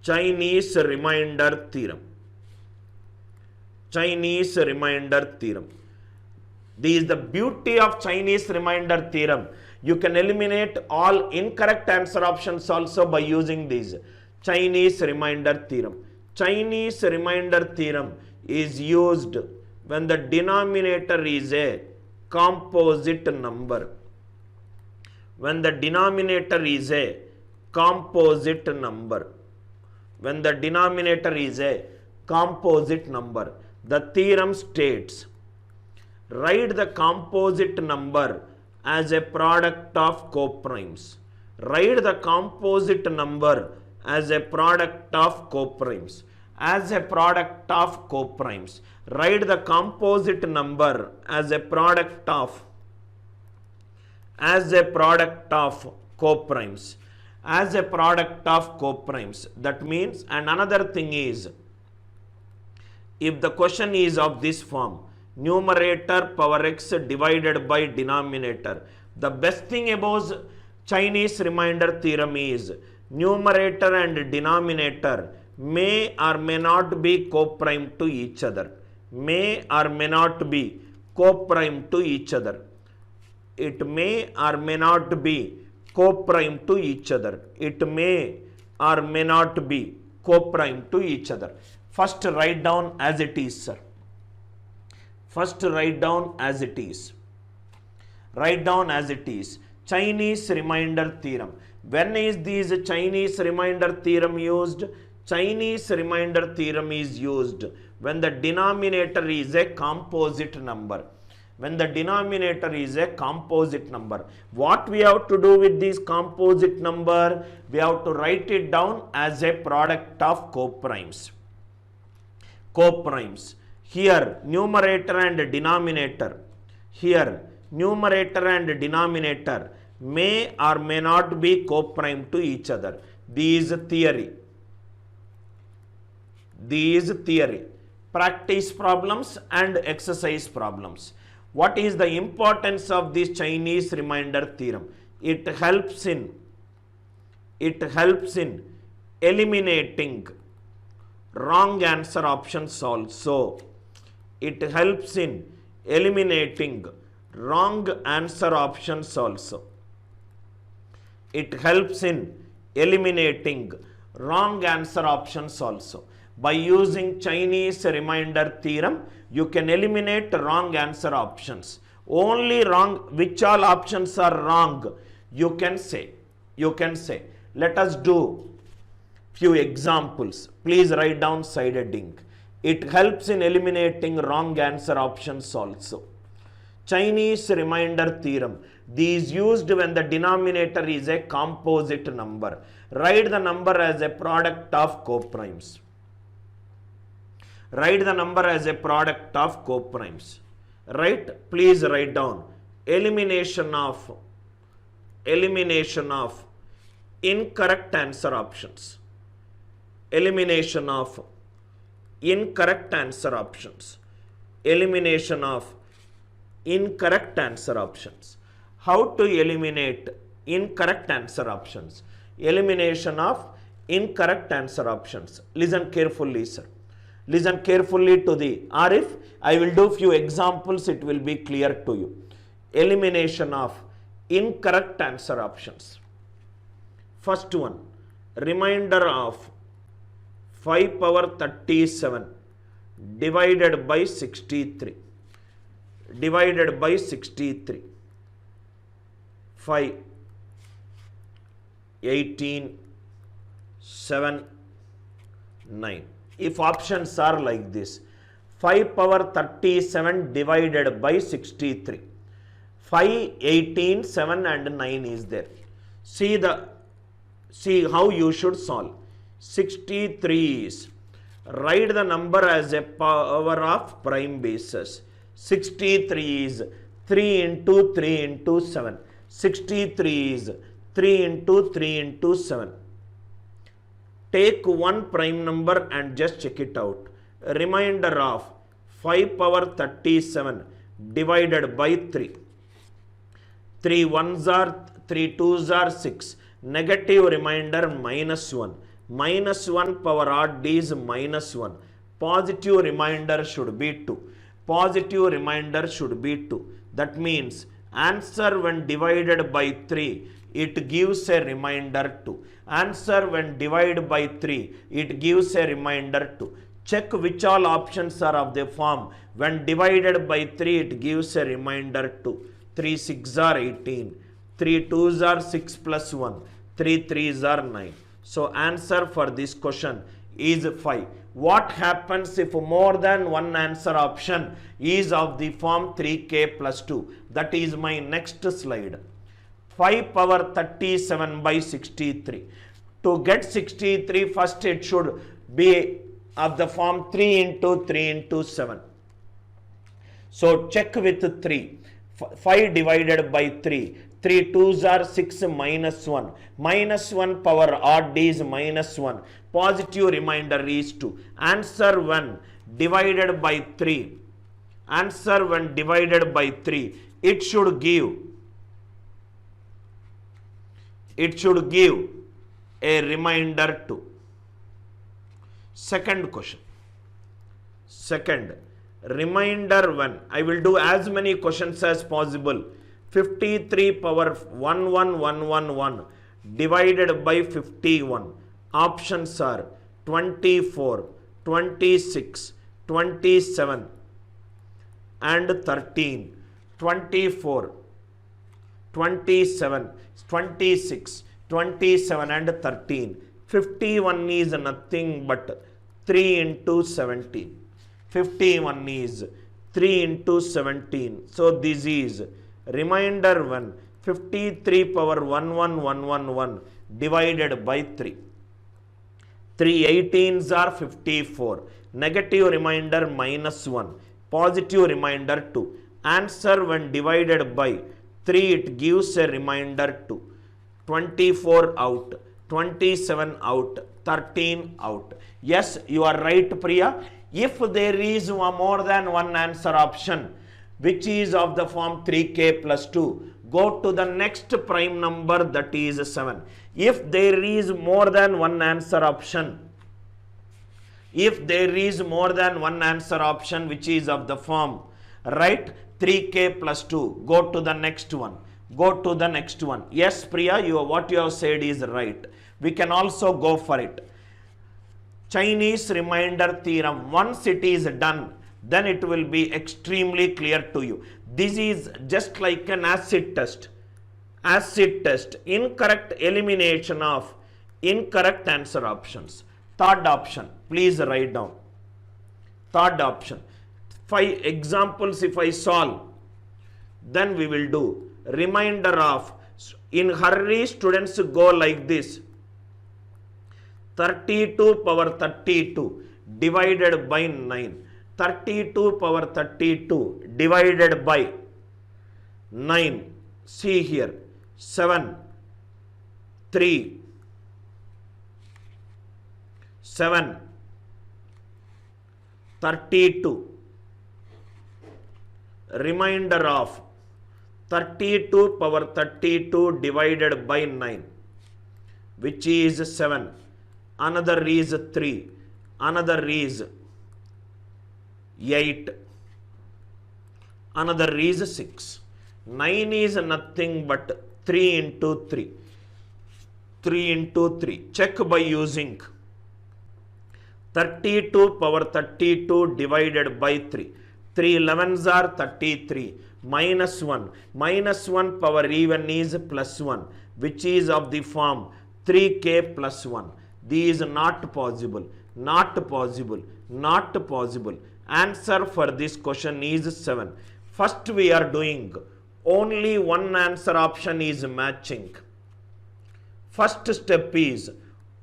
Chinese remainder theorem. Chinese remainder theorem. This is the beauty of Chinese remainder theorem. You can eliminate all incorrect answer options also by using this Chinese remainder theorem. Chinese remainder theorem is used when the denominator is a composite number. When the denominator is a composite number. When the denominator is a composite number, the theorem states, write the composite number as a product of coprimes. Write the composite number as a product of coprimes. As a product of coprimes. Write the composite number as a product of coprimes. As a product of coprimes. That means, and another thing is, if the question is of this form, numerator power x divided by denominator, the best thing about Chinese remainder theorem is numerator and denominator may or may not be coprime to each other. May or may not be coprime to each other. It may or may not be coprime to each other. It may or may not be coprime to each other. First write down as it is, sir. First write down as it is. Write down as it is. Chinese remainder theorem. When is this Chinese remainder theorem used? Chinese remainder theorem is used when the denominator is a composite number. When the denominator is a composite number. What we have to do with this composite number? We have to write it down as a product of coprimes. Coprimes. Here numerator and denominator. Here numerator and denominator may or may not be coprime to each other. These theory. These theory. Practice problems and exercise problems. What is the importance of this Chinese remainder theorem? It helps in eliminating wrong answer options also. It helps in eliminating wrong answer options also. It helps in eliminating wrong answer options also. By using Chinese remainder theorem, you can eliminate wrong answer options. Only wrong, which all options are wrong, you can say. Let us do few examples. Please write down side heading. It helps in eliminating wrong answer options also. Chinese remainder theorem. These used when the denominator is a composite number. Write the number as a product of coprimes. Write the number as a product of coprimes. Right? Please write down elimination of incorrect answer options. Elimination of incorrect answer options. Elimination of incorrect answer options. How to eliminate incorrect answer options? Elimination of incorrect answer options. Listen carefully, sir. Listen carefully to the, or if I will do few examples, it will be clear to you. Elimination of incorrect answer options. First one, remainder of 5 power 37 divided by 63. Divided by 63. 5, 18, 7, 9. If options are like this, 5 power 37 divided by 63. 5, 18, 7 and 9 is there. See how you should solve. 63 is, write the number as a power of prime basis. 63 is 3 into 3 into 7. 63 is 3 into 3 into 7. Take one prime number and just check it out. Remainder of 5 power 37 divided by 3. 3 ones are 3 twos are 6. Negative remainder minus 1. minus 1 power odd is minus 1. Positive remainder should be 2. Positive remainder should be 2. That means answer when divided by 3, it gives a remainder 2. Answer when divided by 3, it gives a remainder 2. Check which all options are of the form. When divided by 3, it gives a remainder 2. 3 6 are 18. 3 2s are 6 plus 1. 3 3s are 9. So answer for this question is 5. What happens if more than one answer option is of the form 3k plus 2? That is my next slide. 5 power 37 by 63. To get 63, first it should be of the form 3 into 3 into 7. So check with 3. 5 divided by 3. 3 2s are 6 minus 1. Minus 1 power odd is minus 1. Positive remainder is 2. Answer when divided by 3. Answer when divided by 3. It should give a remainder 2. Second question. Second, remainder 1. I will do as many questions as possible. 53 power 11111 divided by 51. Options are 24, 26, 27 and 13. 24, 27, 26, 27 and 13. 51 is nothing but 3 into 17. 51 is 3 into 17. So this is remainder 1. 53 power 11111 divided by 3. 3 18s are 54. Negative remainder minus 1. Positive remainder 2. Answer when divided by 3, it gives a remainder 2. 24 out. 27 out. 13 out. Yes, you are right, Priya. If there is more than one answer option, which is of the form 3k plus 2, go to the next prime number, that is 7. If there is more than one answer option, which is of the form, right, 3k plus 2, go to the next one. Yes, Priya, what you have said is right. We can also go for it. Chinese remainder theorem. Once it is done, then it will be extremely clear to you. This is just like an acid test. Incorrect elimination of incorrect answer options. Third option, please write down. Third option. 5 examples if I solve, then we will do remainder of. In hurry, students go like this. 32 power 32 divided by 9. 32 power 32 divided by 9. See here. 7, 3, 7, 32. Remainder of 32 power 32 divided by 9, which is 7. Another is 3. Another is 8. Another is 6. 9 is nothing but 3 into 3. 3 into 3. Check by using 32 power 32 divided by 3. 3 11s are 33. Minus 1. Minus 1 power even is plus 1, which is of the form 3k plus 1. These not possible. Answer for this question is 7. First we are doing only one answer option is matching. First step is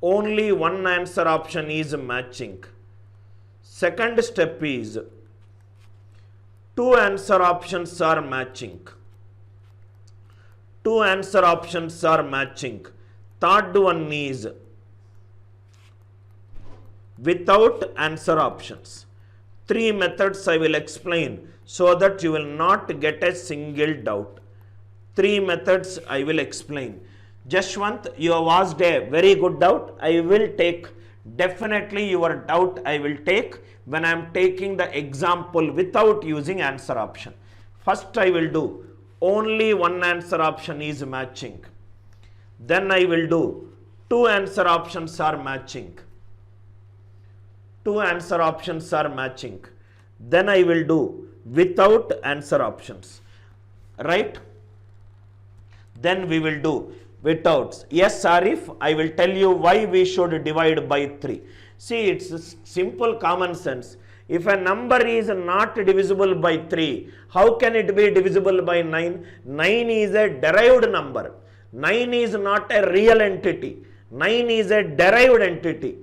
only one answer option is matching. Second step is two answer options are matching. Third one is without answer options. 3 methods I will explain so that you will not get a single doubt. 3 methods I will explain. Jashwant, you have asked a very good doubt. I will take, definitely your doubt I will take when I am taking the example without using answer option. First I will do only one answer option is matching. Then I will do two answer options are matching. Two answer options are matching. Then I will do without answer options. Right? Then we will do without. Yes, Arif, I will tell you why we should divide by 3. See, it's simple common sense. If a number is not divisible by 3, how can it be divisible by 9? 9 is a derived number. 9 is not a real entity. 9 is a derived entity.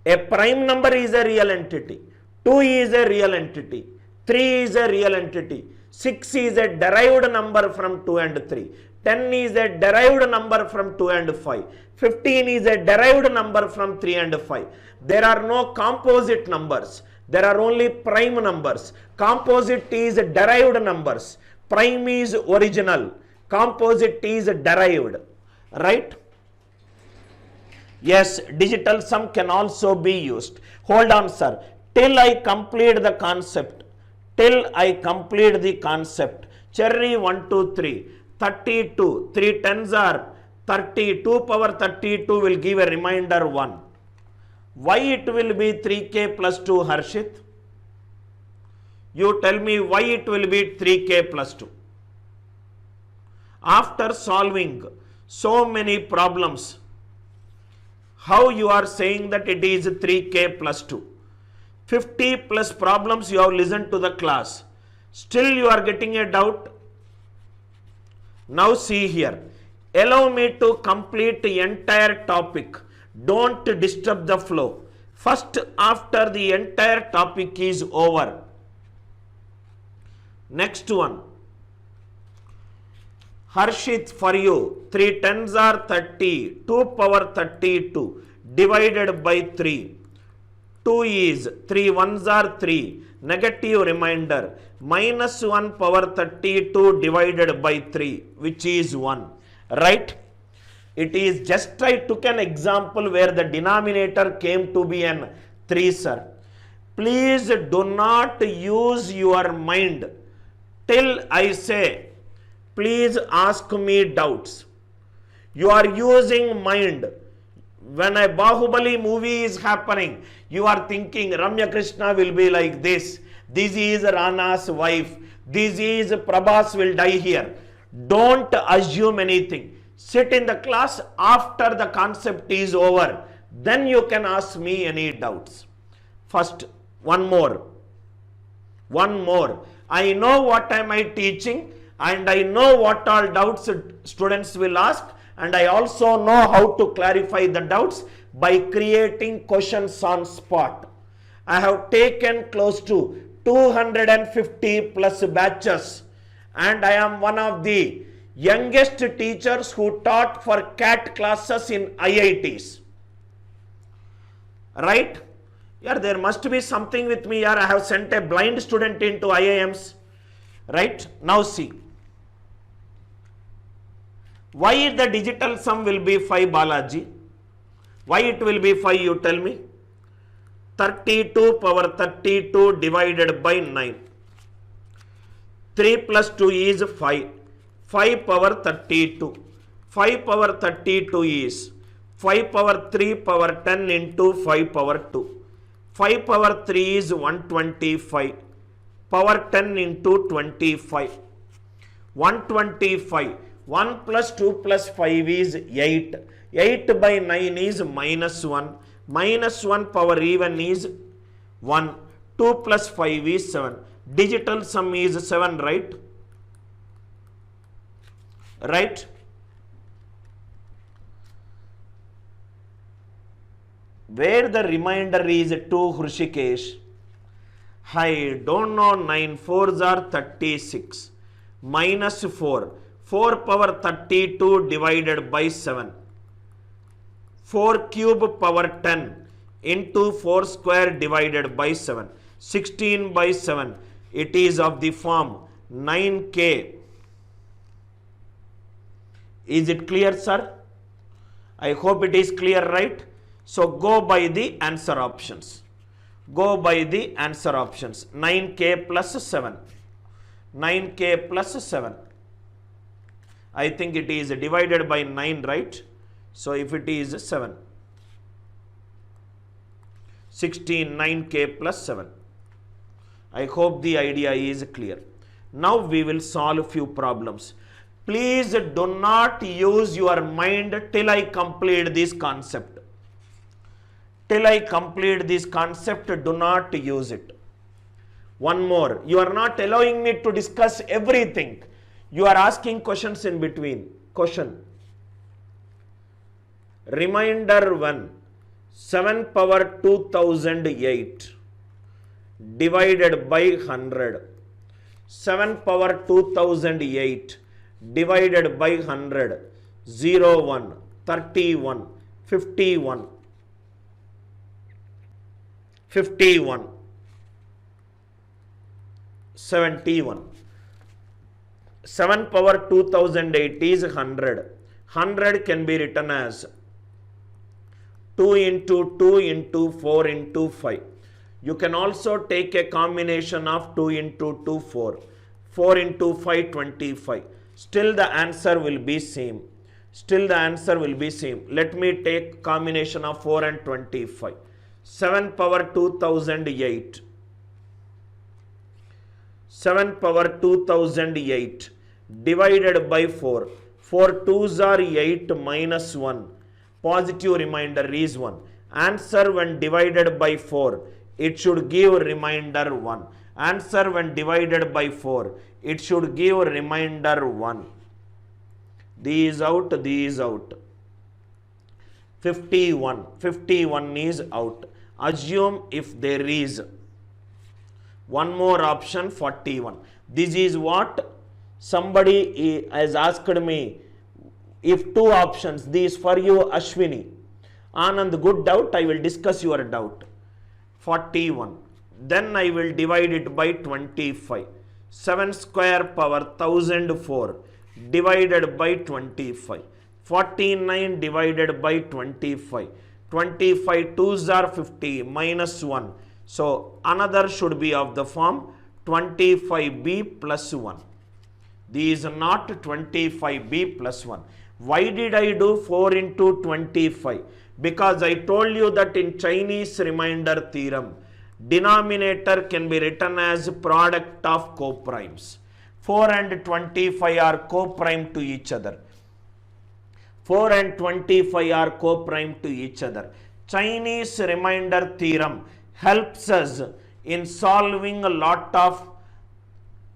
A prime number is a real entity. 2 is a real entity. 3 is a real entity. 6 is a derived number from 2 and 3. 10 is a derived number from 2 and 5. 15 is a derived number from 3 and 5. There are no composite numbers. There are only prime numbers. Composite is derived numbers. Prime is original. Composite is derived. Right? Yes, digital sum can also be used. Hold on, sir. Till I complete the concept. Till I complete the concept. Cherry 1, 2, 3. 32. 3 tens are 30. 2 power 32 will give a remainder 1. Why it will be 3k plus 2, Harshit? You tell me why it will be 3k plus 2. After solving so many problems, how you are saying that it is 3k plus 2? 50 plus problems you have listened to the class. Still you are getting a doubt? Now see here. Allow me to complete the entire topic. Don't disturb the flow. First, after the entire topic is over. Next one. Harshit, for you, 3 tens are 30. 2 power 32 divided by 3. 2 is 3 ones are 3. Negative remainder. Minus 1 power 32 divided by 3, which is 1. Right? It is just I took an example where the denominator came to be an 3, sir. Please do not use your mind till I say, please ask me doubts. You are using mind. When a Bahubali movie is happening, you are thinking Ramya Krishna will be like this. This is Rana's wife. This is Prabhas will die here. Don't assume anything. Sit in the class after the concept is over. Then you can ask me any doubts. First, one more. I know what am I teaching and I know what all doubts students will ask, and I also know how to clarify the doubts by creating questions on spot. I have taken close to 250 plus batches, and I am one of the youngest teachers who taught for CAT classes in IITs. Right? Yeah, there must be something with me here. I have sent a blind student into IIMs. Right? Now see. Why the digital sum will be 5, Balaji? Why it will be 5, you tell me? 32 power 32 divided by 9. 3 plus 2 is 5. 5 power 32. 5 power 32 is 5 power 3 power 10 into 5 power 2. 5 power 3 is 125. Power 10 into 25. 125. 1 plus 2 plus 5 is 8. 8 by 9 is minus 1. Minus 1 power even is 1. 2 plus 5 is 7. Digital sum is 7, right? Right? Where the remainder is 2, Hrishikesh? I don't know. 9 4s are 36. Minus 4. 4 power 32 divided by 7. 4 cube power 10 into 4 square divided by 7. 16 by 7. It is of the form 9k. Is it clear, sir? I hope it is clear, right? So go by the answer options. Go by the answer options. 9k plus 7. 9k plus 7. I think it is divided by 9, right? So if it is 7. 16, 9k plus 7. I hope the idea is clear. Now we will solve few problems. Please do not use your mind till I complete this concept. Till I complete this concept, do not use it. One more, you are not allowing me to discuss everything. You are asking questions in between. Question. Reminder 1. 7 power 2008 divided by 100. 7 power 2008 divided by 100. 0, 1, 31, 51, 51, 71. 7 power 2008 is 100. 100 can be written as 2 into 2 into 4 into 5. You can also take a combination of 2 into 2, 4. 4 into 5, 25. Still the answer will be same. Still the answer will be same. Let me take combination of 4 and 25. 7 power 2008. 7 power 2008 divided by 4. 4 2s are 8 minus 1. Positive remainder is 1. Answer when divided by 4, it should give remainder 1. Answer when divided by 4, it should give remainder 1. These out, these out. 51. 51 is out. Assume if there is one more option, 41. This is what somebody has asked me. If two options, these for you, Ashwini. Anand, good doubt, I will discuss your doubt. 41. Then I will divide it by 25. 7 square power 1004 divided by 25. 49 divided by 25. 25 2s are 50 minus 1. So another should be of the form 25b plus 1. These are not 25b plus 1. Why did I do 4 into 25? Because I told you that in Chinese remainder theorem, denominator can be written as product of coprimes. 4 and 25 are coprime to each other. 4 and 25 are coprime to each other. Chinese remainder theorem helps us in solving a lot of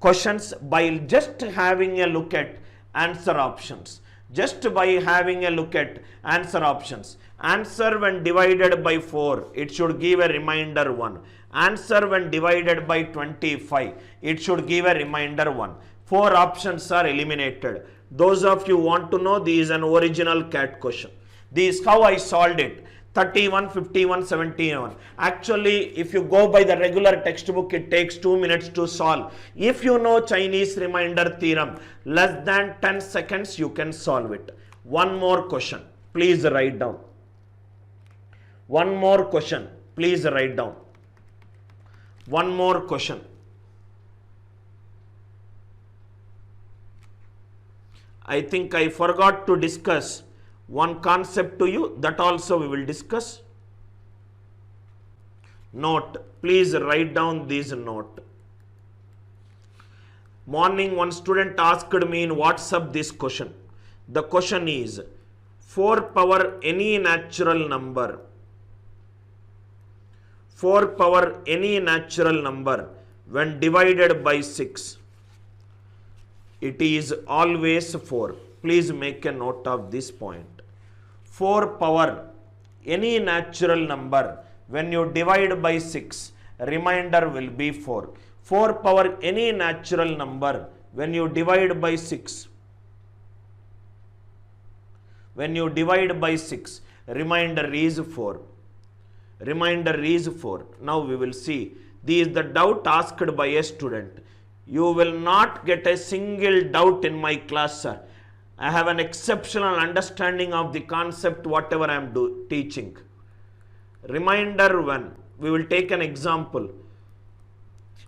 questions by just having a look at answer options. Just by having a look at answer options. Answer when divided by 4, it should give a remainder 1. Answer when divided by 25, it should give a remainder 1. 4 options are eliminated. Those of you want to know, this is an original CAT question. This is how I solved it. 31, 51, 71. Actually, if you go by the regular textbook, it takes 2 minutes to solve. If you know Chinese remainder theorem, less than 10 seconds, you can solve it. One more question. Please write down. One more question. Please write down. One more question. I think I forgot to discuss one concept to you, that also we will discuss. Note, please write down this note. Morning one student asked me in WhatsApp this question. The question is 4 power any natural number. 4 power any natural number when divided by 6. It is always 4. Please make a note of this point. 4 power any natural number when you divide by 6, remainder will be 4. 4 power any natural number when you divide by 6. When you divide by 6, remainder is 4. Remainder is 4. Now we will see. This is the doubt asked by a student. You will not get a single doubt in my class, sir. I have an exceptional understanding of the concept whatever I am teaching. Reminder 1, we will take an example.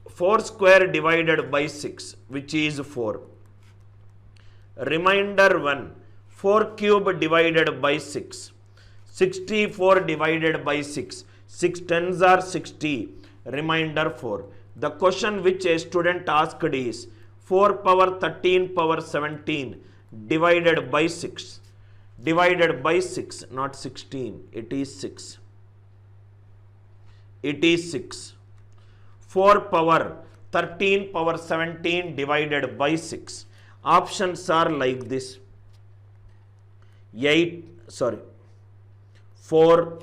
4 square divided by 6, which is 4. Reminder 1, 4 cube divided by 6. 64 divided by 6. 6 tens are 60. Reminder 4. The question which a student asked is 4 power 13 power 17 divided by 6. Divided by 6, not 16. It is 6. It is 6. 4 power 13 power 17 divided by 6. Options are like this. 4,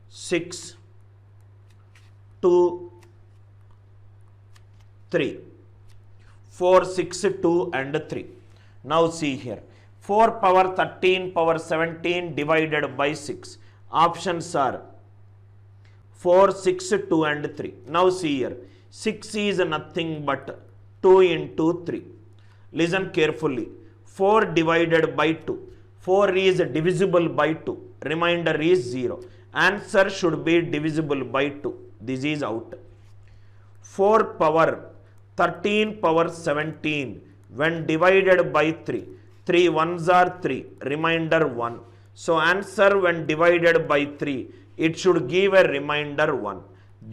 6, 2, 3. 4, 6, 2 and 3. Now see here. 4 power 13 power 17 divided by 6. Options are 4, 6, 2 and 3. Now see here. 6 is nothing but 2 into 3. Listen carefully. 4 divided by 2. 4 is divisible by 2. Remainder is 0. Answer should be divisible by 2. This is out. 4 power 13 power 17 when divided by 3. 3 ones are 3. Remainder 1. So answer when divided by 3, it should give a remainder 1.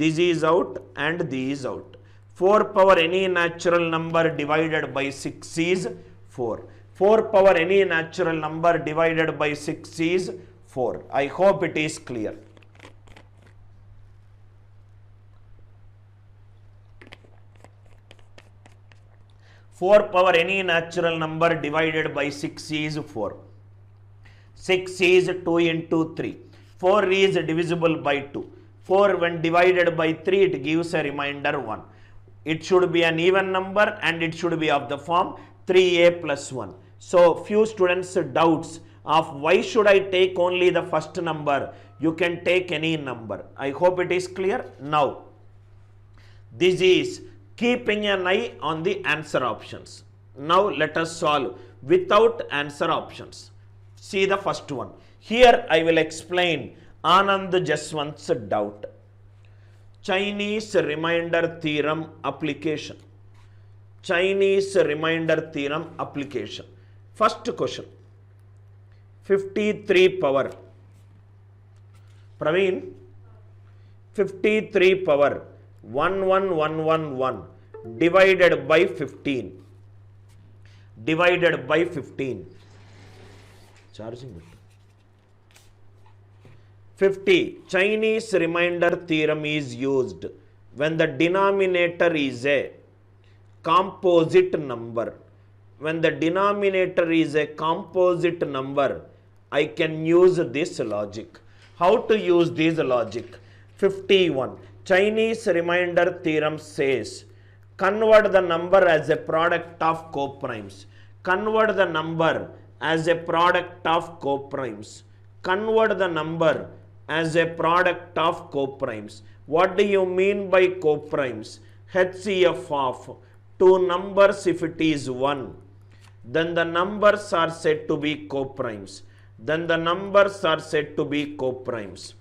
This is out and this is out. 4 power any natural number divided by 6 is 4. 4 power any natural number divided by 6 is 4. I hope it is clear. Four power any natural number divided by 6 is 4. 6 is 2 into 3. 4 is divisible by 2. 4 when divided by 3, it gives a remainder 1. It should be an even number and it should be of the form 3a plus 1. So few students doubts of why should I take only the first number. You can take any number. I hope it is clear. Now this is keeping an eye on the answer options. Now let us solve without answer options. See the first one. Here I will explain Anand Jaswant's doubt. Chinese remainder theorem application. Chinese remainder theorem application. First question. 53 power. Praveen, 53 power 11111 divided by 15. Divided by 15. Charging it. 50. Chinese remainder theorem is used when the denominator is a composite number. When the denominator is a composite number, I can use this logic. How to use this logic? 51. Chinese remainder theorem says, convert the number as a product of coprimes. Convert the number as a product of coprimes. Convert the number as a product of coprimes. What do you mean by coprimes? HCF of two numbers if it is 1, then the numbers are said to be coprimes. Then the numbers are said to be coprimes.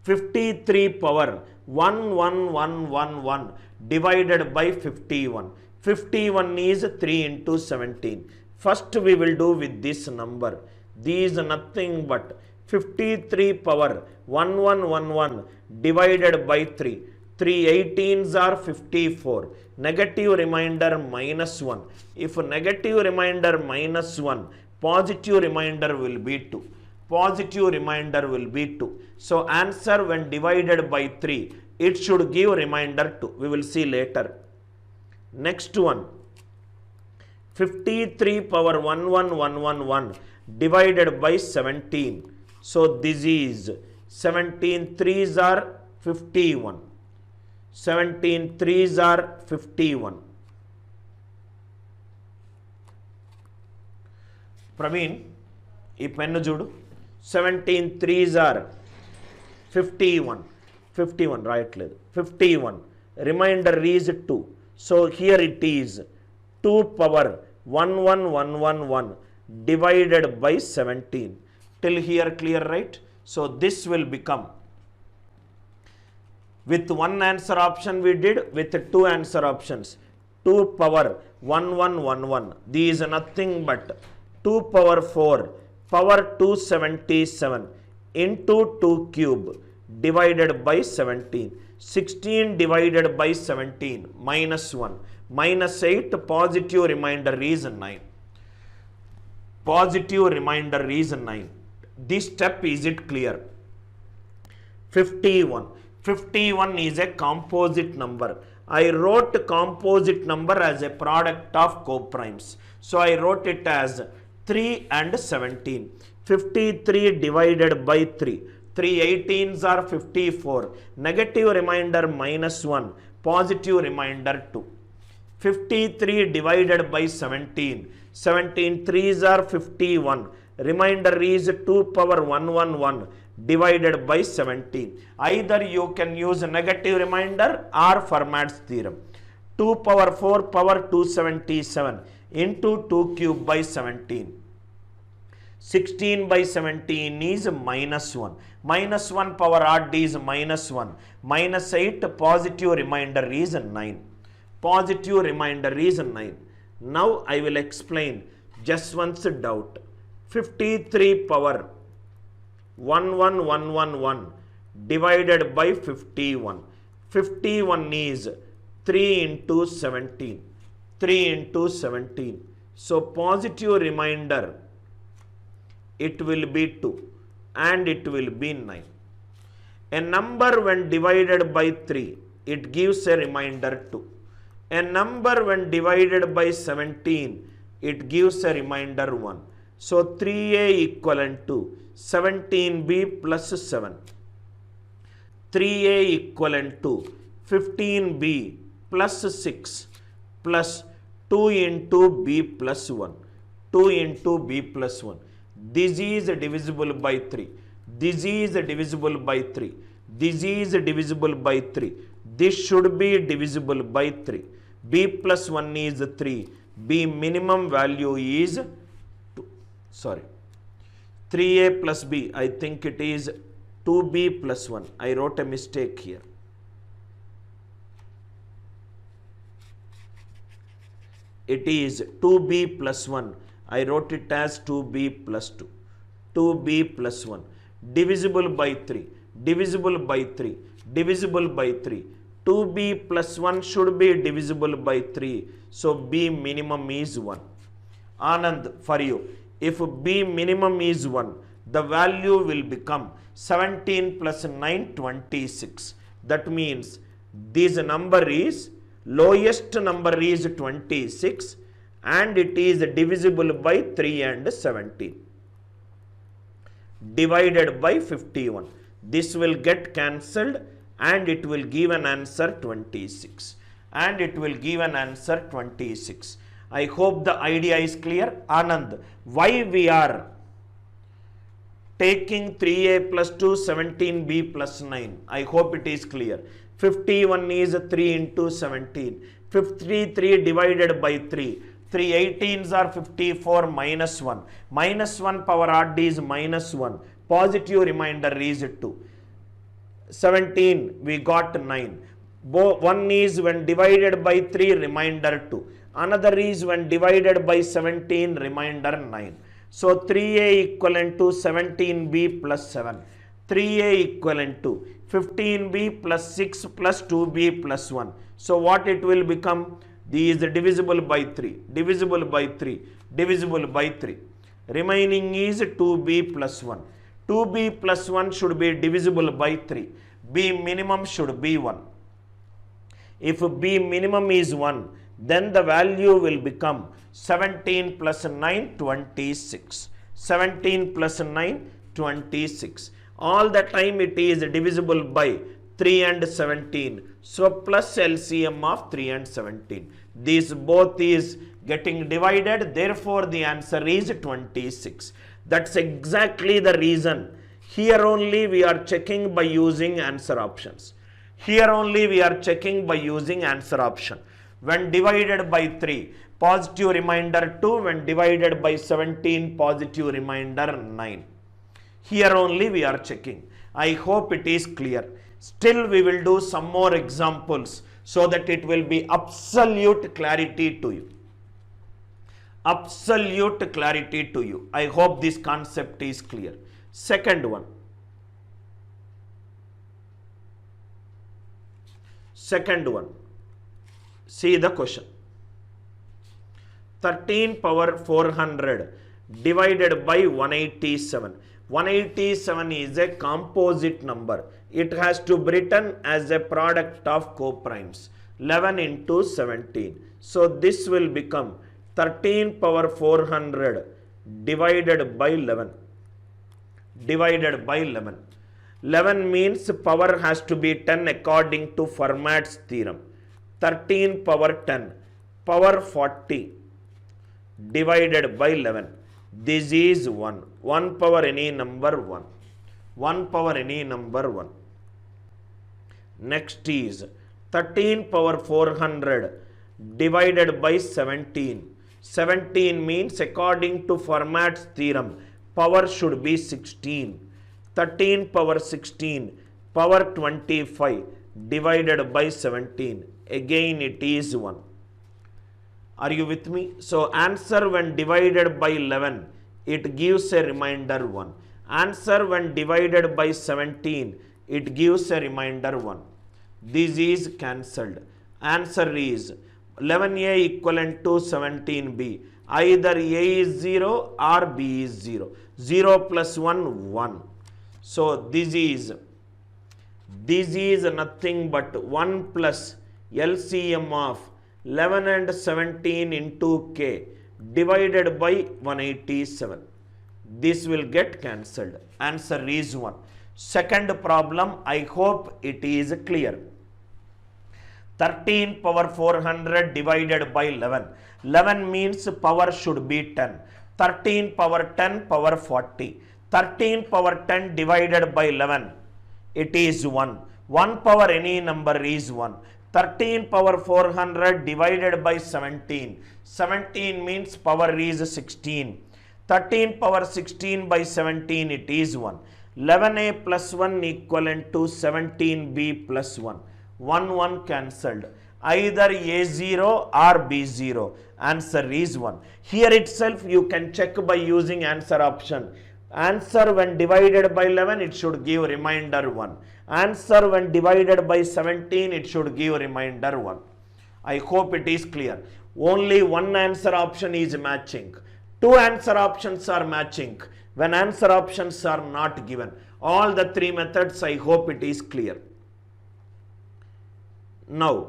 53 power 11111 divided by 51. 51 is 3 into 17. First we will do with this number. This is nothing but 53 power 1111 divided by 3. 3 18s are 54. Negative remainder minus 1. If negative remainder minus 1, positive remainder will be 2. Positive remainder will be 2. So answer when divided by 3, it should give remainder 2. We will see later. Next one. 53 power 11111 divided by 17. So this is 17 3s are 51. 17 3s are 51. Praveen, ఈ pen చూడు. 17 3s are 51. 51 రాయట్లేదు. 51. Remainder is 2. So here it is 2 power 11111 divided by 17. Till here clear, right? So this will become, with one answer option we did, with two answer options, 2 power 1111. These are nothing but 2 power 4 power 277 into 2 cube divided by 17. 16 divided by 17 minus 1 minus 8, positive remainder is 9. Positive remainder is 9. This step, is it clear? 51. 51 is a composite number. I wrote composite number as a product of coprimes. So I wrote it as 3 and 17. 53 divided by 3. 3 18s are 54. Negative remainder minus 1. Positive remainder 2. 53 divided by 17. 17 3s are 51. Remainder is 2 power 111 divided by 17. Either you can use a negative remainder or Fermat's theorem. 2 power 4 power 277 into 2 cube by 17. 16 by 17 is minus 1. Minus 1 power odd is minus 1. Minus 8, positive remainder is 9. Positive remainder is 9. Now I will explain just once a doubt. 53 power 11111 divided by 51. 51 is 3 into 17. 3 into 17. So positive remainder, it will be 2 and it will be 9. A number when divided by 3, it gives a remainder 2. A number when divided by 17, it gives a remainder 1. So 3a equivalent to 17b plus 7. 3a equivalent to 15b plus 6 plus 2 into b plus 1. 2 into b plus 1. This is divisible by 3. This is divisible by 3. This is divisible by 3. This should be divisible by 3. B plus 1 is 3. B minimum value is 2. Sorry. 3a plus b. I think it is 2b plus 1. I wrote a mistake here. It is 2b plus 1. I wrote it as 2b plus 2. 2b plus 1. Divisible by 3. Divisible by 3. Divisible by 3. 2b plus 1 should be divisible by 3. So b minimum is 1. Anand, for you, if b minimum is 1, the value will become 17 plus 9, 26. That means this number is, lowest number is 26 and it is divisible by 3 and 17. Divided by 51. This will get cancelled and it will give an answer 26. And it will give an answer 26. I hope the idea is clear. Anand, why we are taking 3a plus 2, 17b plus 9? I hope it is clear. 51 is 3 into 17. 53 divided by 3. 3 18s are 54 minus 1. Minus 1 power odd is minus 1. Positive remainder is 2. 17 we got 9. One is when divided by 3 remainder 2. Another is when divided by 17 remainder 9. So 3a equivalent to 17b plus 7. 3a equivalent to 15b plus 6 plus 2b plus 1. So what it will become? These divisible by 3, divisible by 3, divisible by 3. Remaining is 2b plus 1. 2b plus 1 should be divisible by 3. B minimum should be 1. If b minimum is 1, then the value will become 17 plus 9, 26. 17 plus 9, 26. All the time it is divisible by 3 and 17. So plus LCM of 3 and 17. These both is getting divided. Therefore the answer is 26. That's exactly the reason. Here only we are checking by using answer options. Here only we are checking by using answer option. when divided by 3, positive remainder 2, when divided by 17, positive remainder 9. Here only we are checking. I hope it is clear. Still we will do some more examples so that it will be absolute clarity to you. Absolute clarity to you. I hope this concept is clear. Second one. Second one. See the question. 13 power 400 divided by 187. 187 is a composite number. It has to be written as a product of coprimes. 11 into 17. So this will become 13 power 400 divided by 11. Divided by 11. 11 means power has to be 10 according to Fermat's theorem. 13 power 10 power 40 divided by 11. This is 1. 1 power any number 1. 1 power any number 1. Next is 13 power 400 divided by 17. 17 means according to Fermat's theorem, power should be 16. 13 power 16 power 25 divided by 17. Again it is 1. Are you with me? So answer when divided by 11, it gives a remainder 1. Answer when divided by 17, it gives a remainder 1. This is cancelled. Answer is 11a equivalent to 17b. Either a is 0 or b is 0. 0 plus 1, 1. So this is nothing but 1 plus LCM of 11 and 17 into k divided by 187. This will get cancelled. Answer is 1. Second problem, I hope it is clear. 13 power 400 divided by 11. 11 means power should be 10. 13 power 10 power 40. 13 power 10 divided by 11. It is 1. 1 power any number is 1. 13 power 400 divided by 17. 17 means power is 16. 13 power 16 by 17, it is 1. 11a plus 1 equivalent to 17b plus 1. 1 1 cancelled. Either a0 or b0. Answer is 1. Here itself you can check by using answer option. Answer when divided by 11, it should give remainder 1. Answer when divided by 17, it should give remainder 1. I hope it is clear. Only one answer option is matching. Two answer options are matching when answer options are not given. All the three methods, I hope it is clear. Now,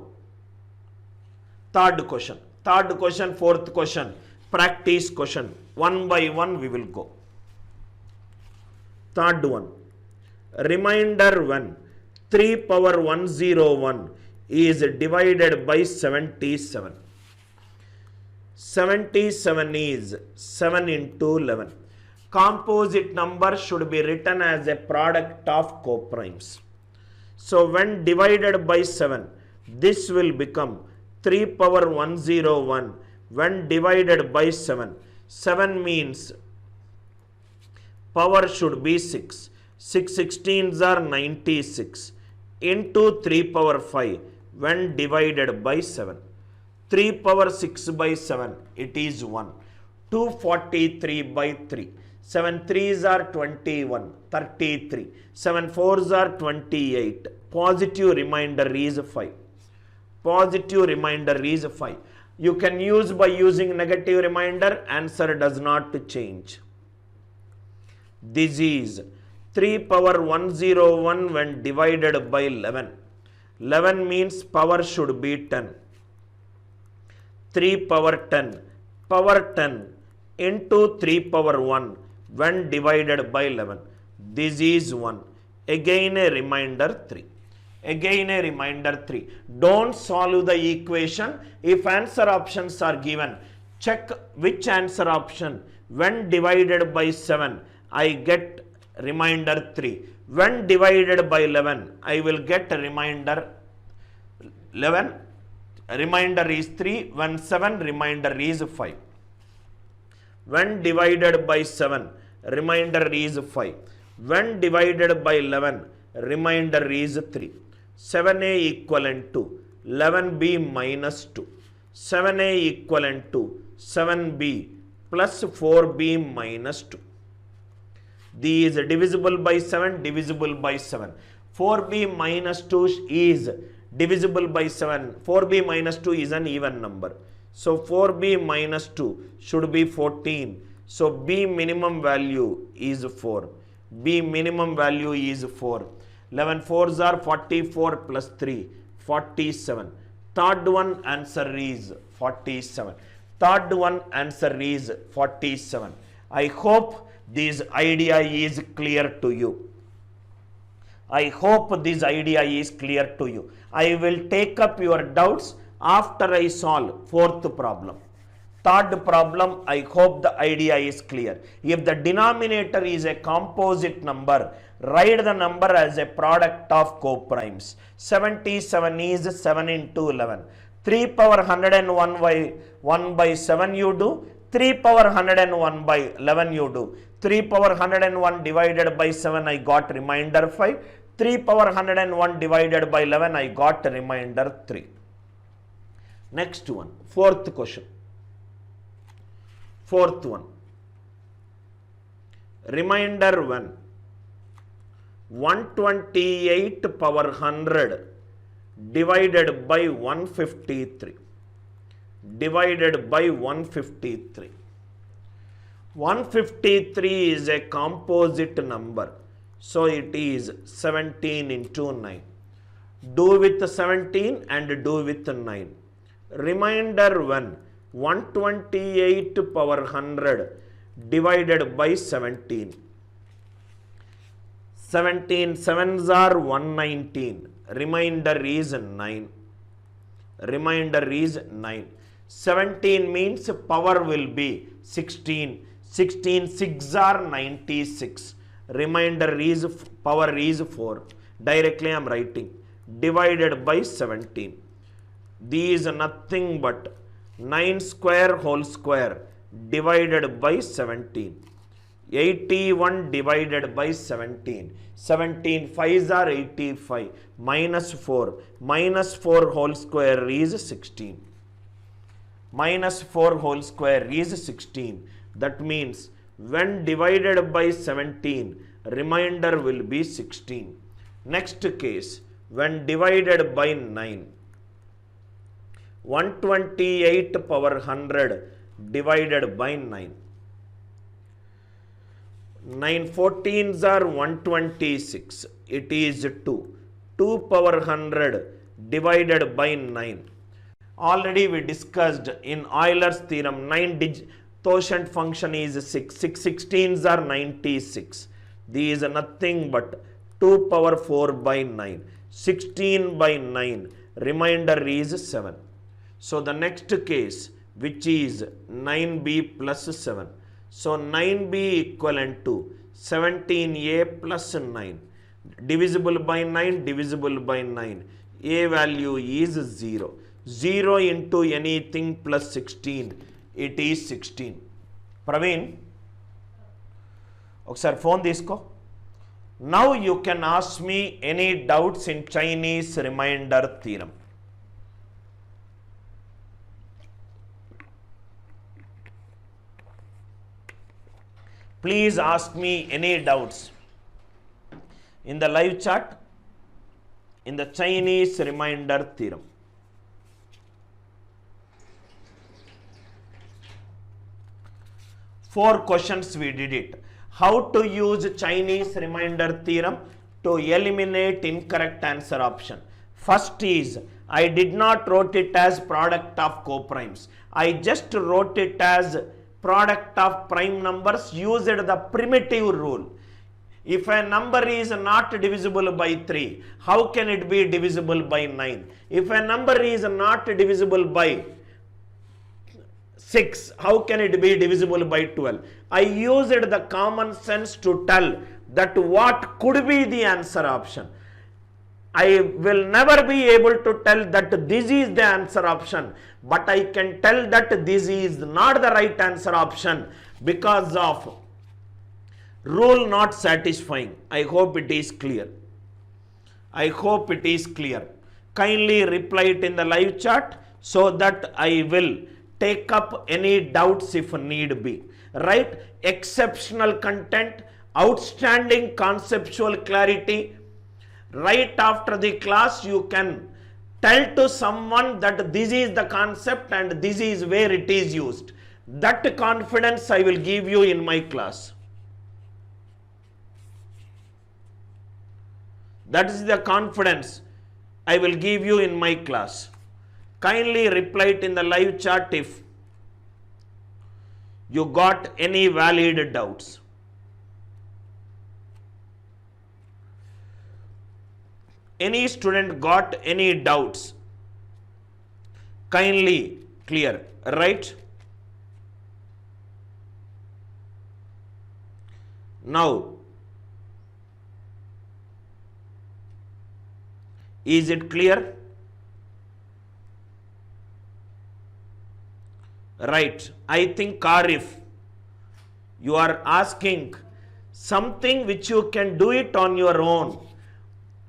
third question, fourth question, practice question. One by one we will go. Third one, remainder when 3 power 101 is divided by 77. 77 is 7 into 11. Composite number should be written as a product of coprimes. So when divided by 7, this will become 3 power 101 when divided by 7. 7 means power should be 6. 6 16s are 96 into 3 power 5 when divided by 7. 3 power 6 by 7, it is 1. 243 by 3. 7 3s are 21, 33. 7 4s are 28. Positive remainder is 5. Positive remainder is 5. You can use by using negative remainder, answer does not change. This is 3 power 101 when divided by 11. 11 means power should be 10. 3 power 10 into 3 power 1 when divided by 11. This is 1. Again a remainder 3. Again a remainder 3. Don't solve the equation. If answer options are given, check which answer option. When divided by 7, I get remainder 3. When divided by 11, I will get a remainder 11. remainder is 3. When 7, remainder is 5. When divided by 7, remainder is 5. When divided by 11, remainder is 3. 7a equivalent to 11b minus 2. 7a equivalent to 7b plus 4b minus 2. These divisible by 7, divisible by 7. 4b minus 2 is divisible by 7. 4b minus 2 is an even number. So 4b minus 2 should be 14. So b minimum value is 4. B minimum value is 4. 11 fours are 44 plus 3, 47. Third one answer is 47. Third one answer is 47. I hope this idea is clear to you. I hope this idea is clear to you. I will take up your doubts after I solve fourth problem. Third problem, I hope the idea is clear. If the denominator is a composite number, write the number as a product of coprimes. 77 is 7 into 11. 3 power 101 by 1 by 7 you do. 3 power 101 by 11 you do. 3 power 101 divided by 7 I got remainder 5. 3 power 101 divided by 11 I got remainder 3. Next one, fourth question. Fourth one. Remainder 1. 128 power 100 divided by 153. Divided by 153. 153 is a composite number. So it is 17 into 9. Do with 17 and do with 9. Remainder 1. 128 power 100 divided by 17. 17 sevens are 119. Remainder is 9. Remainder is 9. 17 means power will be 16. 16 6 are 96. Remainder is power is 4. Directly I am writing. Divided by 17. These are nothing but 9 square whole square divided by 17. 81 divided by 17. 17 5s are 85. Minus 4. Minus 4 whole square is 16. Minus 4 whole square is 16. That means when divided by 17, remainder will be 16. Next case, when divided by 9. 128 power 100 divided by 9. 9 14s are 126. It is 2. 2 power 100 divided by 9. Already we discussed in Euler's theorem, 9 quotient function is 6. 6 16s are 96. These are nothing but 2 power 4 by 9. 16 by 9. Remainder is 7. So the next case, which is 9b plus 7. So 9b equivalent to 17a plus 9. Divisible by 9, divisible by 9. A value is 0. 0 into anything plus 16. It is 16. Praveen, ఒకసారి phone తీసుకో. Now you can ask me any doubts in Chinese remainder theorem. Please ask me any doubts in the live chat in the Chinese remainder theorem. Four questions we did it. How to use Chinese remainder theorem to eliminate incorrect answer option. First is, I did not wrote it as product of coprimes. I just wrote it as product of prime numbers, used the primitive rule. If a number is not divisible by 3, how can it be divisible by 9? If a number is not divisible by 6, how can it be divisible by 12? I used the common sense to tell that what could be the answer option. I will never be able to tell that this is the answer option, but I can tell that this is not the right answer option because of rule not satisfying. I hope it is clear. I hope it is clear. Kindly reply it in the live chat so that I will take up any doubts if need be. Right? Exceptional content, outstanding conceptual clarity. Right after the class, you can tell to someone that this is the concept and this is where it is used. That confidence I will give you in my class. That is the confidence I will give you in my class. Kindly reply it in the live chat if you got any valid doubts. Any student got any doubts? Kindly clear, right? Now, is it clear? Right. I think Arif, you are asking something which you can do it on your own.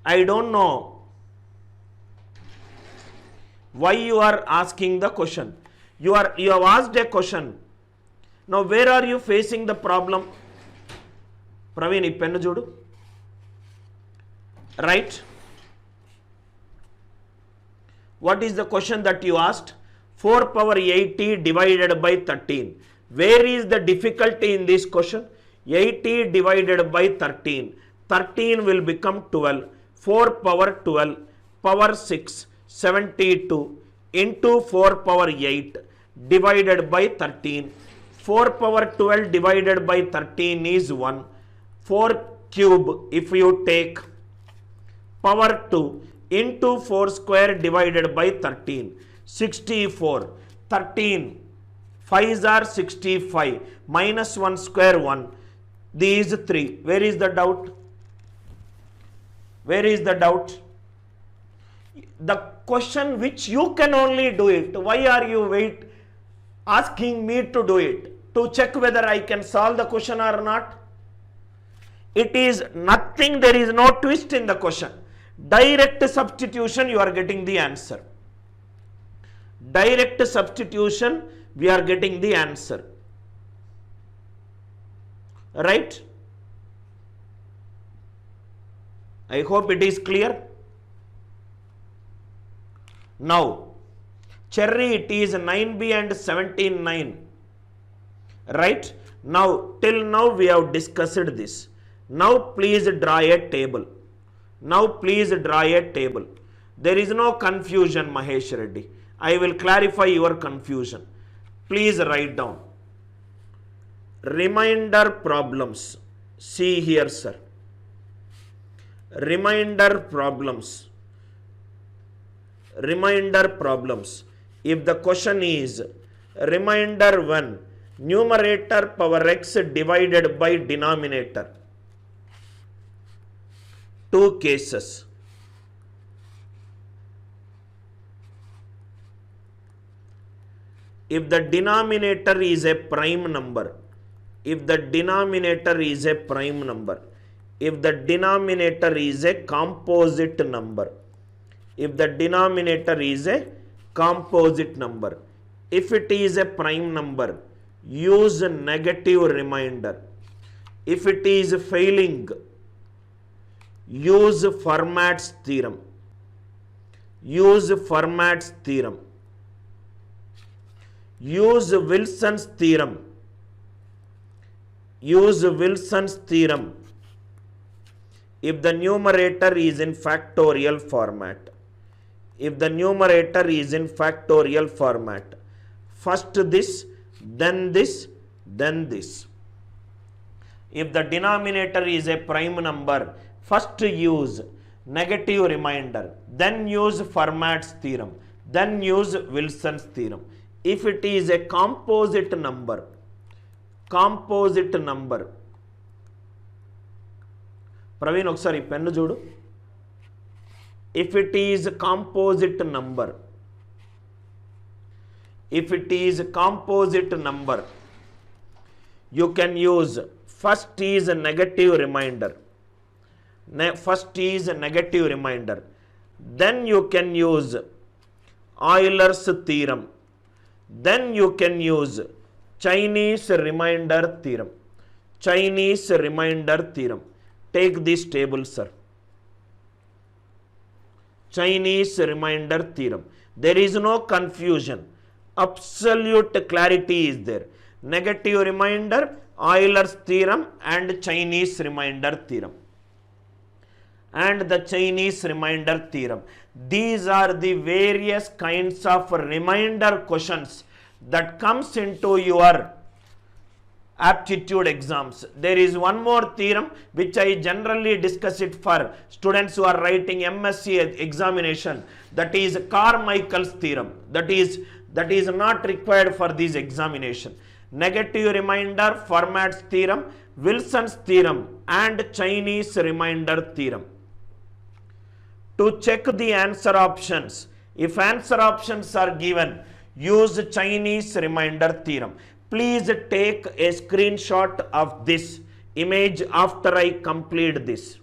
I don't know why you are asking the question. You have asked a question. Now where are you facing the problem? Praveen, ee pennu chudu. Right? What is the question that you asked? 4 power 80 divided by 13. Where is the difficulty in this question? 80 divided by 13. 13 will become 12. 4 power 12 power 6 72 into 4 power 8 divided by 13. 4 power 12 divided by 13 is 1. 4 cube, if you take power 2 into 4 square divided by 13. 64. 13. 5s are 65. Minus 1 square 1. These 3. Where is the doubt? Where is the doubt? The question which you can only do it. Why are you asking me to do it? To check whether I can solve the question or not? It is nothing. There is no twist in the question. Direct substitution, you are getting the answer. Direct substitution, we are getting the answer. Right? I hope it is clear. Now, Cherry, it is 9B and 17-9. Right? Now, till now we have discussed this. Now, please draw a table. Now, please draw a table. There is no confusion, Mahesh Reddy. I will clarify your confusion. Please write down. Reminder problems. See here, sir. Reminder problems. Reminder problems. If the question is reminder 1, numerator power x divided by denominator. 2 cases. If the denominator is a prime number, if the denominator is a prime number, if the denominator is a composite number, if the denominator is a composite number, if it is a prime number, use a negative remainder. If it is failing, use Fermat's theorem. Use Fermat's theorem. Use Wilson's theorem. Use Wilson's theorem if the numerator is in factorial format. If the numerator is in factorial format. First this, then this, then this. If the denominator is a prime number, first use negative remainder, then use Fermat's theorem, then use Wilson's theorem. If it is a composite number, Praveen, oksari pennu చూడు. if it is composite number, you can use first is a negative remainder. First is a negative remainder. Then you can use Euler's theorem. Then you can use Chinese remainder theorem. Chinese remainder theorem. Take this table, sir. Chinese remainder theorem. There is no confusion. Absolute clarity is there. Negative remainder, Euler's theorem and Chinese remainder theorem. And the Chinese remainder theorem. These are the various kinds of remainder questions that comes into your aptitude exams. There is one more theorem which I generally discuss it for students who are writing MSc examination. That is Carmichael's theorem. That is not required for this examination. Negative remainder, Fermat's theorem, Wilson's theorem and Chinese remainder theorem. To check the answer options, if answer options are given, use Chinese remainder theorem. Please take a screenshot of this image after I complete this.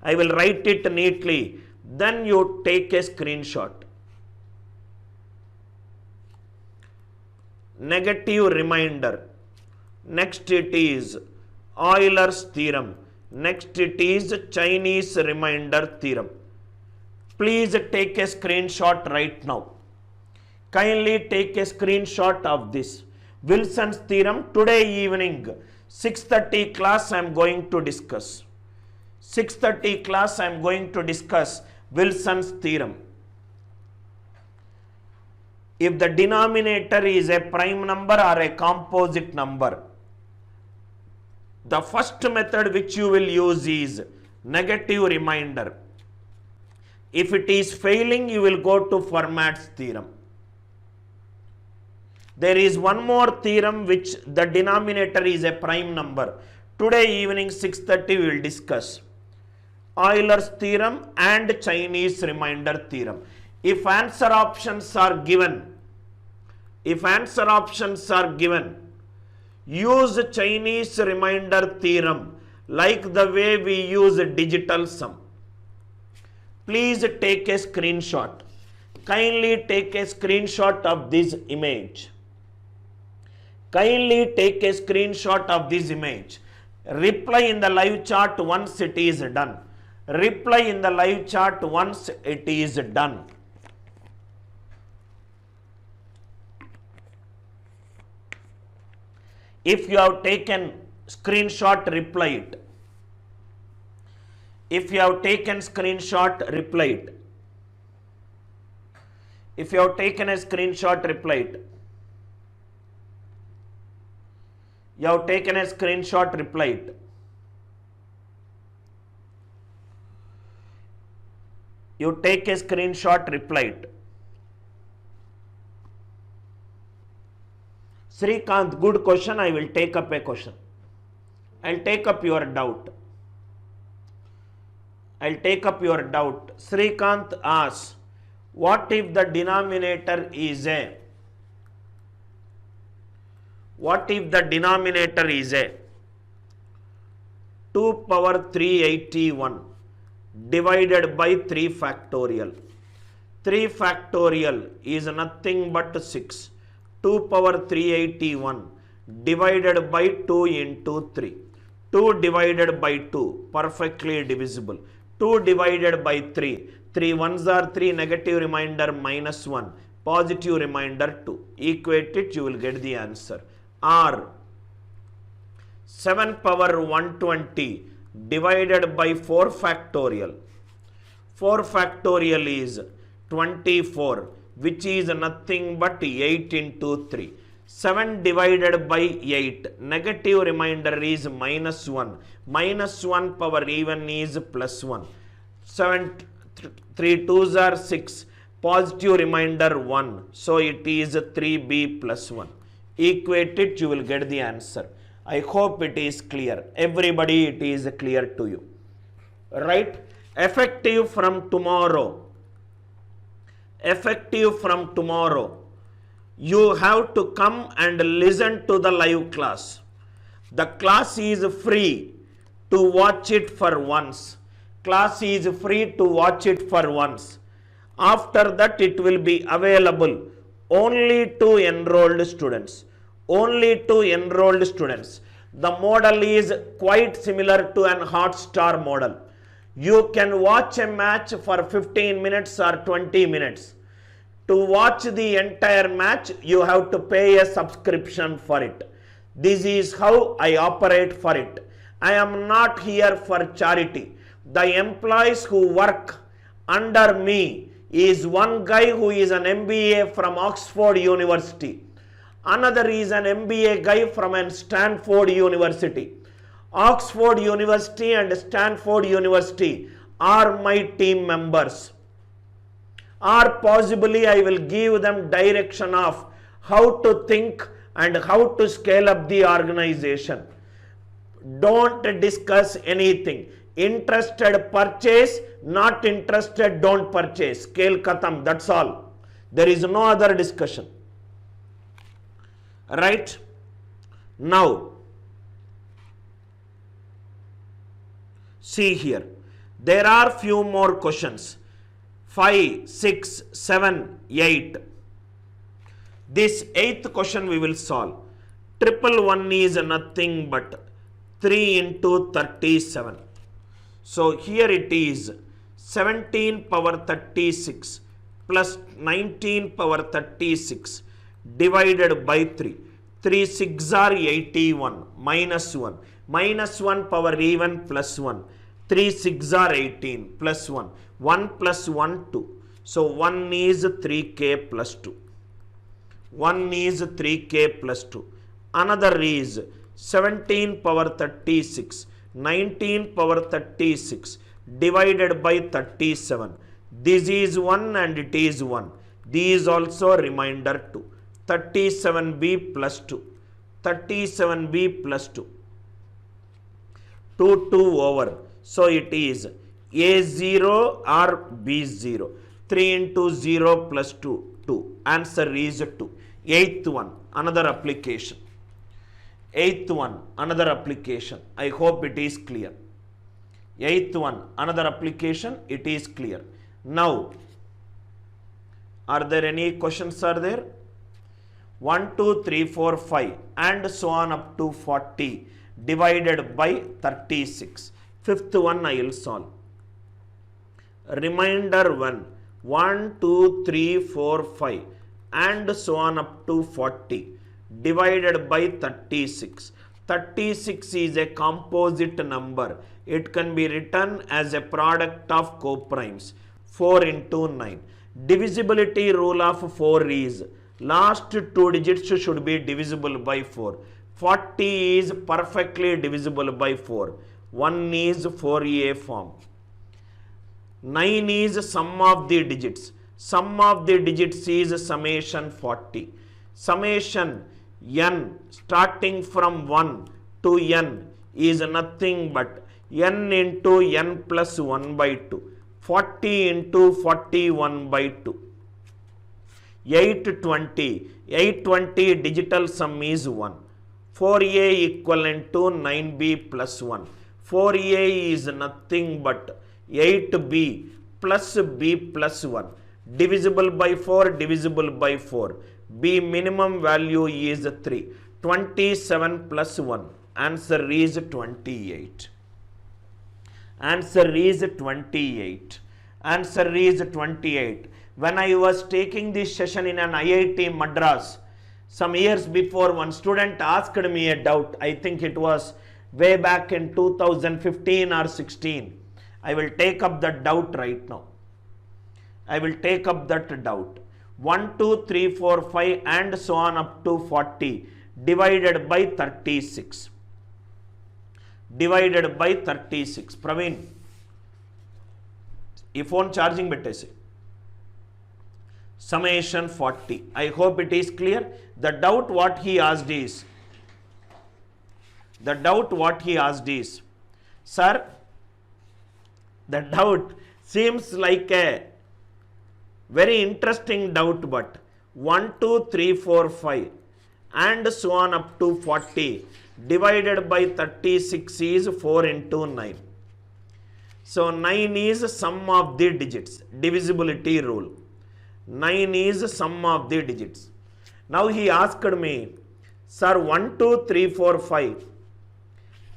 I will write it neatly, then you take a screenshot. Negative remainder. Next it is Euler's theorem. Next it is Chinese remainder theorem. Please take a screenshot right now. Kindly take a screenshot of this. Wilson's theorem, today evening 6:30 class I am going to discuss. 6:30 class I am going to discuss Wilson's theorem. If the denominator is a prime number or a composite number, the first method which you will use is negative remainder. If it is failing, you will go to Fermat's theorem. There is one more theorem which the denominator is a prime number. Today evening 6:30 we will discuss Euler's theorem and Chinese remainder theorem. If answer options are given, use Chinese remainder theorem like the way we use digital sum. Please take a screenshot. Kindly take a screenshot of this image. Kindly take a screenshot of this image. Reply in the live chat once it is done. Reply in the live chat once it is done. If you have taken screenshot, reply it. If you have taken screenshot, reply it. If you have taken a screenshot, reply it. You have taken a screenshot, reply it. You take a screenshot, reply it. Srikanth, good question. I will take up a question. I'll take up your doubt. Srikanth asks, what if the denominator is a 2 power 381 divided by 3 factorial. 3 factorial is nothing but 6. 2 power 381 divided by 2 into 3. 2 divided by 2, perfectly divisible. 2 divided by 3. 3 ones are 3, negative remainder minus 1, positive remainder 2. Equate it, you will get the answer. Or 7 power 120 divided by 4 factorial. 4 factorial is 24, which is nothing but 8 into 3. 7 divided by 8, negative remainder is minus 1. Minus 1 power even is plus 1. 7, 3 2s are 6. Positive remainder 1. So it is 3b plus 1. Equate it, you will get the answer. I hope it is clear. Everybody, it is clear to you. Right? effective from tomorrow, effective from tomorrow, you have to come and listen to the live class. The class is free to watch it for once. Class is free to watch it for once. After that it will be available only to enrolled students. Only to enrolled students. The model is quite similar to an Hotstar model. You can watch a match for 15 minutes or 20 minutes. To watch the entire match, you have to pay a subscription for it. This is how I operate for it. I am not here for charity. The employees who work under me is one guy who is an MBA from Oxford University. Another is an MBA guy from Stanford University. Oxford University and Stanford University are my team members. Or possibly I will give them direction of how to think and how to scale up the organization. Don't discuss anything. Interested purchase, not interested don't purchase. Scale khatam, that's all. There is no other discussion. Right? Now, see here. There are few more questions. 5, 6, 7, 8. This 8th question we will solve. 111 is nothing but 3 into 37. So here it is 17 power 36 plus 19 power 36 divided by 3. 3 6 are 81 minus 1. Minus 1 power even plus 1. 3 6 are 18 plus 1. 1 plus 1 2. So 1 is 3k plus 2. 1 is 3k plus 2. Another is 17 power 36. 19 power 36 divided by 37. This is 1 and it is 1. This is also remainder 2. 37b plus 2. 37b plus 2. 2 over. So it is A0 or B0. 3 into 0 plus 2. 2. Answer is 2. 8th one. Another application. 8th one. Another application. I hope it is clear. 8th one. Another application. It is clear. Now, are there any questions are there? 1, 2, 3, 4, 5 and so on up to 40 divided by 36. 5th one I will solve. Remainder 1. 1, 2, 3, 4, 5 and so on up to 40 divided by 36. 36 is a composite number. It can be written as a product of coprimes. 4 into 9. Divisibility rule of 4 is last 2 digits should be divisible by 4. 40 is perfectly divisible by 4. 1 is 4a form. 9 is sum of the digits. Sum of the digits is summation 40. Summation n starting from 1 to n is nothing but n into n plus 1 by 2. 40 into 41 by 2. 820. 820 digital sum is 1. 4a equivalent to 9b plus 1. 4a is nothing but 8b plus b plus 1. Divisible by 4, divisible by 4. B minimum value is 3. 27 plus 1. Answer is 28. Answer is 28. Answer is 28. When I was taking this session in an IIT Madras, some years before, one student asked me a doubt. I think it was way back in 2015 or 16. I will take up that doubt right now. I will take up that doubt. 1, 2, 3, 4, 5 and so on up to 40 divided by 36. Divided by 36. Praveen, ఈ phone charging పెట్టేసి. Summation 40. I hope it is clear. The doubt what he asked is, sir, The doubt seems like a very interesting doubt, but 1, 2, 3, 4, 5 and so on up to 40 divided by 36 is 4 into 9. So 9 is sum of the digits, divisibility rule. 9 is sum of the digits. Now he asked me, sir, 1, 2, 3, 4, 5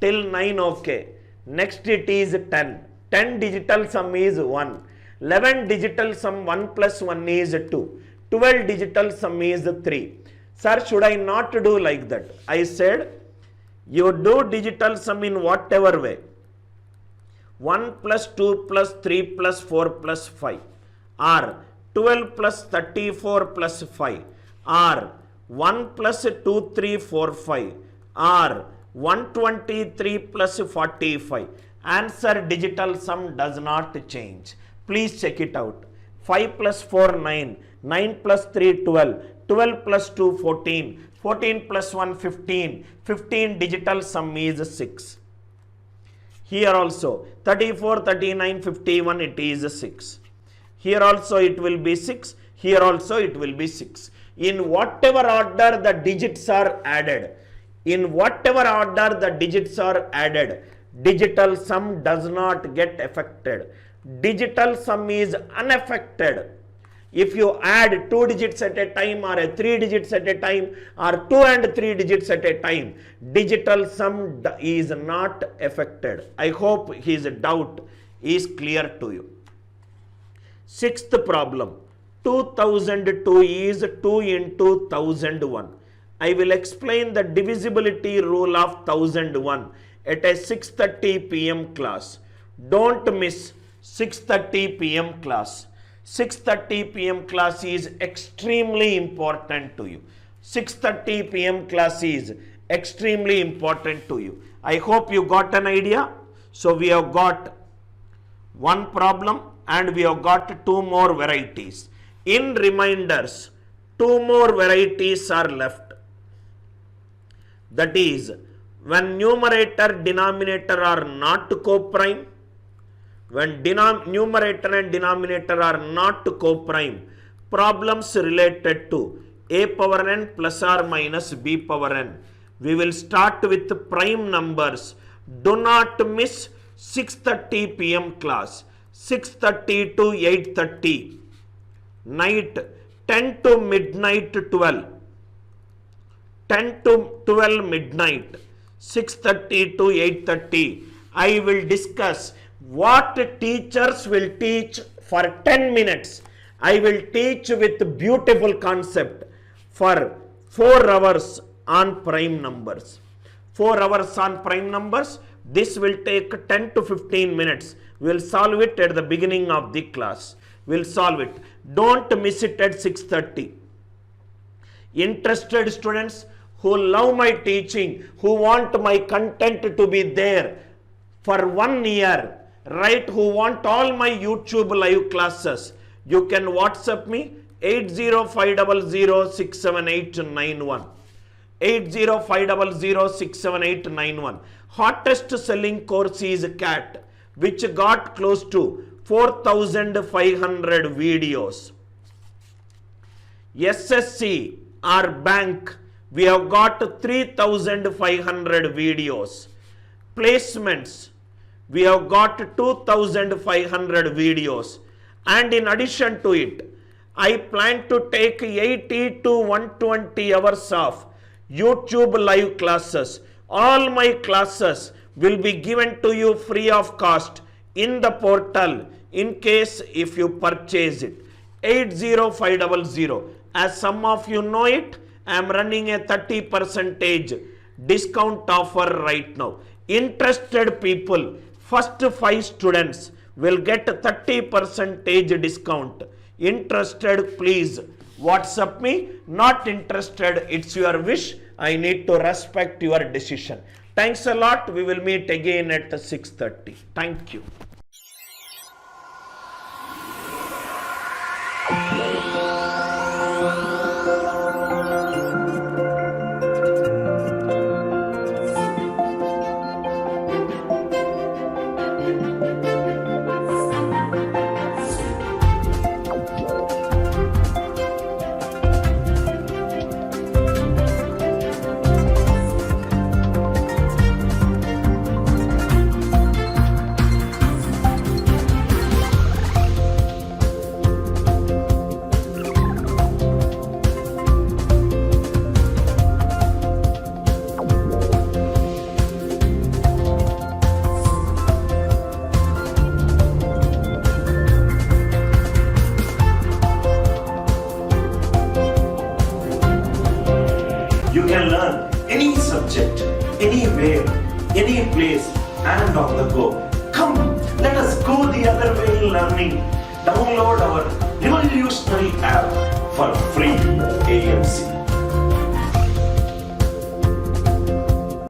till 9, okay. Next it is 10. 10 digital sum is 1. 11 digital sum 1 plus 1 is 2. 12 digital sum is 3. Sir, should I not do like that? I said, you do digital sum in whatever way. 1 plus 2 plus 3 plus 4 plus 5 or 12 plus 34 plus 5 or 1 plus 2, 3, 4, 5 or 123 plus 45. Answer digital sum does not change. Please check it out. 5 plus 4, 9. 9 plus 3, 12. 12 plus 2, 14. 14 plus 1, 15. 15 digital sum is 6. Here also 34, 39, 51 it is 6. Here also it will be 6. Here also it will be 6. In whatever order the digits are added, digital sum does not get affected. Digital sum is unaffected. If you add 2 digits at a time or 3 digits at a time or 2 and 3 digits at a time, digital sum is not affected. I hope his doubt is clear to you. Sixth problem. 2002 is 2 into 1001. I will explain the divisibility rule of 1001 at a 6:30 p.m. class. Don't miss 6:30 p.m. class. 6:30 p.m. class is extremely important to you. 6:30 p.m. class is extremely important to you. I hope you got an idea. So we have got one problem and we have got 2 more varieties. In reminders, 2 more varieties are left. That is, when numerator denominator are not coprime, when numerator and denominator are not coprime, problems related to a power n plus or minus b power n. We will start with prime numbers. Do not miss 6:30 p.m. class. 6:30 to 8:30. Night 10 to midnight 12. 10 to 12 midnight. 6:30 to 8:30. I will discuss what teachers will teach for 10 minutes. I will teach with beautiful concept for 4 hours on prime numbers. 4 hours on prime numbers. This will take 10 to 15 minutes. We will solve it at the beginning of the class. We will solve it. Don't miss it at 6:30. Interested students who love my teaching, who want my content to be there for 1 year, right, who want all my YouTube live classes, you can WhatsApp me 80500678991. 80500678991. Hottest selling course is CAT, which got close to 4,500 videos. SSC or bank, we have got 3,500 videos. Placements, we have got 2,500 videos. And in addition to it, I plan to take 80 to 120 hours of YouTube live classes. All my classes will be given to you free of cost in the portal in case if you purchase it. 80500. As some of you know it, I am running a 30% discount offer right now. Interested people, first 5 students will get 30% discount. Interested, please WhatsApp me. Not interested, it's your wish. I need to respect your decision. Thanks a lot. We will meet again at 6:30. Thank you. any place and on the go. Come, let us go the other way in learning. Download our revolutionary app for free AMC.